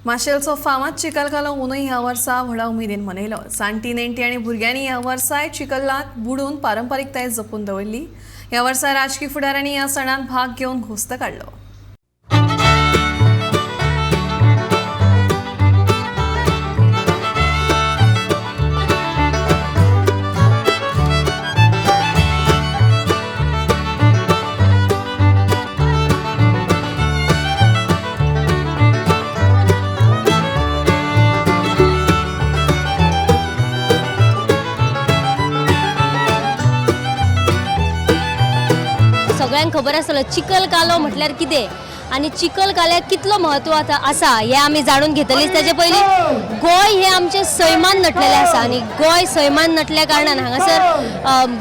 माशेलचो फामाद चिखलकालो अंदूय ह्या वर्सा व्हडा उमेदीन मनयलो। जाणटी नेणटी आनी भुरग्यांनी ह्या वर्साय चिखलाक बुडून पारंपारीकताय जपून दवरली। ह्या वर्सा राजकीय फुडाऱ्यांनी ह्या सणात भाग घेवन घोस्त काडलो। सगळ्यांक खबर आसतलो चिखलकालो म्हटल्यार कितें आनी चिखलकाल्याक कितलो महत्व आसा हे आमी जाणून घेतलीच। ताचे पयलीं गोंय हे आमचे सैमान नटलेलें आसा आनी गोंय सैमान नटल्या कारणान हांगासर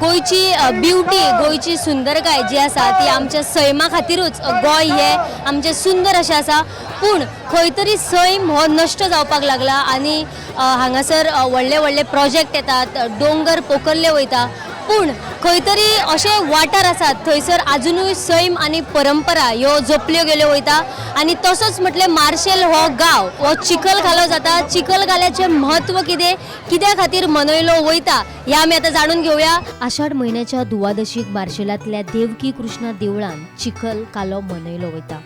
गोंयची ब्युटी गोंयची सुंदरकाय जी आसा ती आमच्या सैमा खातीरूच गोंय हे आमचे सुंदर अशें आसा। पूण खंय तरी सैम हो नश्ट जावपाक लागला आनी हांगासर व्हडले व्हडले प्रोजेक्ट येतात, दोंगर पोखरले वयता, पूण खंय तरी अशे वाठार आसात थंयसर आजुनूय सैम आनी परंपरा ह्यो जपल्यो गेल्यो वयता। आनी तसोच म्हटल्यार मार्शेल हो गांव हो चिखलकालो जाता। चिखलकाल्याचें म्हत्व कितें, कित्या खातीर मनयलो वयता हें आमी आतां जाणून घेवया। आषाढ म्हयन्याच्या दुवादशीक मार्शेलांतल्या देवकी कृष्णा देवळान चिखलकालो मनयलो वयता।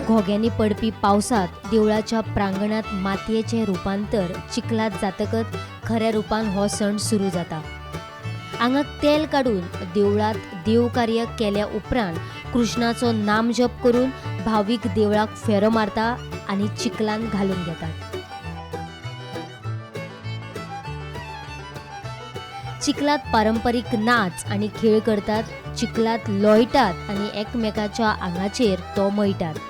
घोग्यांनी पडपी पावसात देवळाच्या प्रांगणात मातयेचें रूपांतर चिखलात जातकच खऱ्या रूपान हो सण सुरू जाता। हांगा तेल काडून देवळात देवकार्य केल्या उपरांत कृष्णाचो नाम जप करून भावीक देवळाक फेरो मारता आनी चिखलान घालून घेतात। चिखलात पारंपारीक नाच आनी खेळ करतात, चिखलात लोळटात आनी एकमेकाच्या आंगाचेर तो मळटात।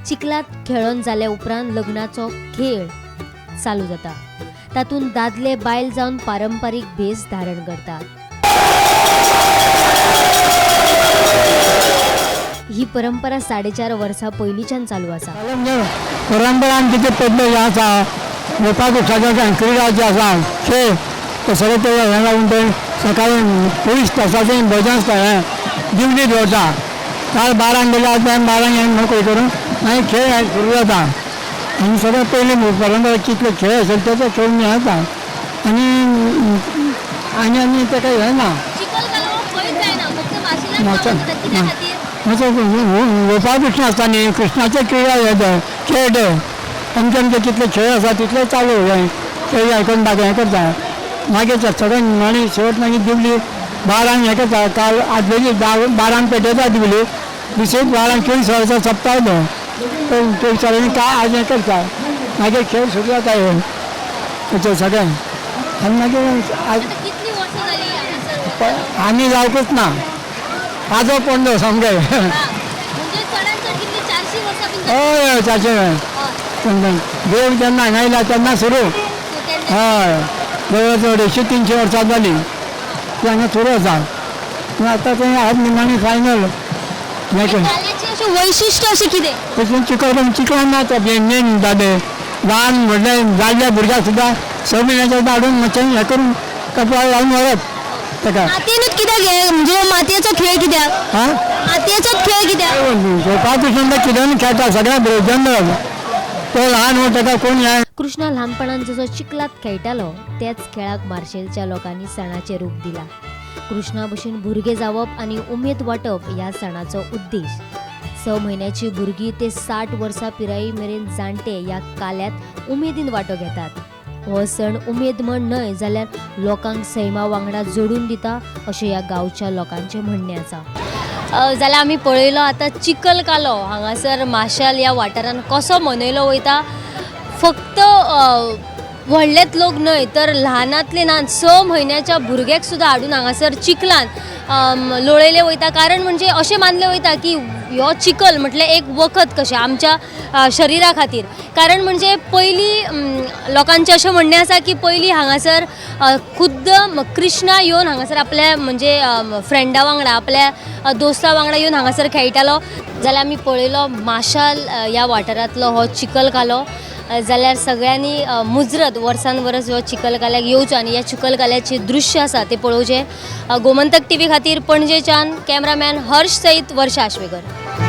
चिखलात खेळून जाल्या उपरांत लग्नाचो खेळ चालू जाता। तातूंत दादले बायल जावन पारंपारीक भेस धारण करतात। ही परंपरा 4.5 वर्सां पयलींच्यान चालू आसा। परंपरान कितें पडलें हें आसा, गोपाळकृष्णाचें क्रिडा जी आसा खेळ ते सगळे ते हें लागून ते सकाळी 24 तासाचें भजन दिवली दवरता। काल 12 गेल्या 12 हें नोकरी करून आनी खेळ सुरू जाता आनी सगळे पयलीं परंपरा कितले खेळ आसले तेचो खेळ येता आनी आनी ताका हें ना गोपाळकृष्ण आसता न्ही कृष्णाचे क्रिडा हे खेळ ते आमचे आमचे कितले खेळ आसा तितले चालू हें खेळ आयकून बाकी हें करता। मागीर सगळें आनी शेवट मागीर दिवली 12 हें करता। काल आदलेली 12 पेटयता दिवली, दुसरे 12 24 वर्सां सोंपतालो 24 वर्सांनी काय आज हें करता। मागीर खेळ सुरू जाता हे सगळें आनी मागीर आमी जावकूच ना आजो पडलो सामकें। हय 400 देव जेन्ना हांगा येयला तेन्ना सुरू। हय देवाचो 200-300 वर्सां जाली ती हांगा सुरू आसा। आतां थंय आज निमाणी फायनल वैशिश्ट्य अशें कितें चिखलान नाच मेन जाले ल्हान व्हडले जाल्ल्या भुरग्याक सुद्दां 6 म्हयन्याचे धाडून मातशें हें करून कपडे लावन व्हरप ताका। मातयेनूच कित्याक हे म्हणजे मातयेचो खेळ कित्याक? मातयेचोच खेळ कित्याक? गोपाळकृष्ण कितें खेळटा सगळ्या जनरल तो ल्हान हो ताका कोण हें। कृष्णा ल्हानपणान जसो चिखलात खेळटालो त्याच खेळाक मार्शेलच्या लोकांनी सणाचें रूप दिला। कृष्णा भशेन भुरगे जावप आनी उमेद वाटप ह्या सणाचो उद्देश। 6 म्हयन्याची भुरगीं ते 60 वर्सां पिराये मेरेन जाणटे ह्या काल्यात उमेदीन वांटो घेतात। हो सण उमेद म्हण न्हय जाल्यार लोकांक सैमा वांगडा जोडून दिता अशें ह्या गांवच्या लोकांचें म्हणणें आसा। जाल्यार आमी पळयलो आतां चिखलकालो हांगासर माशेल ह्या वाठारान कसो मनयलो वयता। फक्त व्हडलेच लोक न्हय तर ल्हानांतले ल्हान 6 म्हयन्याच्या भुरग्याक सुद्दां हाडून हांगासर चिखलान लोळयले वयता। कारण म्हणजे अशें मानलें वयता की ह्यो चिखल म्हटल्यार एक वखद कशें आमच्या शरिरा खातीर. कारण म्हणजे पयलीं लोकांचें अशें म्हणणें आसा की पयलीं हांगासर खुद्द कृष्णा येवन हांगासर आपल्या म्हणजे फ्रेंडा वांगडा आपल्या दोस्ता वांगडा येवन हांगासर खेळटालो. जाल्यार आमी पळयलो माशाल ह्या वाठारांतलो हो चिखल कालो. जाल्यार सगळ्यांनी मुजरत वर्सान वर्स ह्यो चिखलकाल्याक येवचो आनी ह्या चिखलकाल्याचे दृश्य आसा ते पळोवचे. गोमंतक TV खातीर पणजेच्यान कॅमेरामॅन हर्ष सयत वर्षा आश्वेकर.